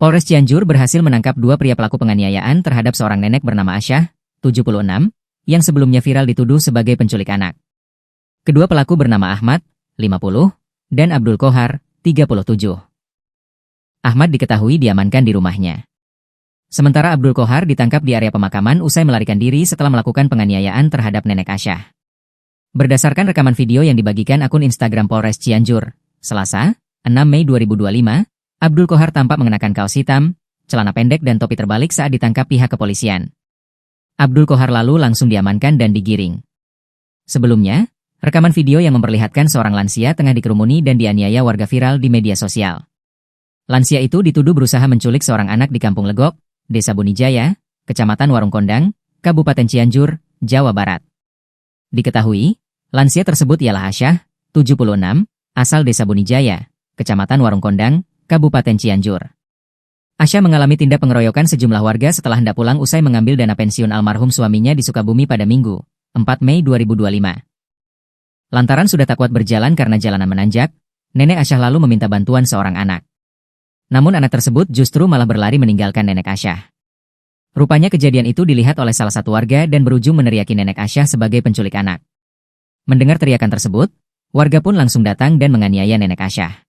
Polres Cianjur berhasil menangkap dua pria pelaku penganiayaan terhadap seorang nenek bernama Asyah, 76, yang sebelumnya viral dituduh sebagai penculik anak. Kedua pelaku bernama Ahmad, 50, dan Abdul Kohar, 37. Ahmad diketahui diamankan di rumahnya. Sementara Abdul Kohar ditangkap di area pemakaman usai melarikan diri setelah melakukan penganiayaan terhadap nenek Asyah. Berdasarkan rekaman video yang dibagikan akun Instagram Polres Cianjur, Selasa, 6 Mei 2025, Abdul Kohar tampak mengenakan kaos hitam, celana pendek dan topi terbalik saat ditangkap pihak kepolisian. Abdul Kohar lalu langsung diamankan dan digiring. Sebelumnya, rekaman video yang memperlihatkan seorang lansia tengah dikerumuni dan dianiaya warga viral di media sosial. Lansia itu dituduh berusaha menculik seorang anak di Kampung Legok, Desa Bunijaya, Kecamatan Warung Kondang, Kabupaten Cianjur, Jawa Barat. Diketahui, lansia tersebut ialah Asyah, 76, asal Desa Bunijaya, Kecamatan Warung Kondang, Kabupaten Cianjur. Asyah mengalami tindak pengeroyokan sejumlah warga setelah hendak pulang usai mengambil dana pensiun almarhum suaminya di Sukabumi pada Minggu, 4 Mei 2025. Lantaran sudah tak kuat berjalan karena jalanan menanjak, nenek Asyah lalu meminta bantuan seorang anak. Namun anak tersebut justru malah berlari meninggalkan nenek Asyah. Rupanya kejadian itu dilihat oleh salah satu warga dan berujung meneriaki nenek Asyah sebagai penculik anak. Mendengar teriakan tersebut, warga pun langsung datang dan menganiaya nenek Asyah.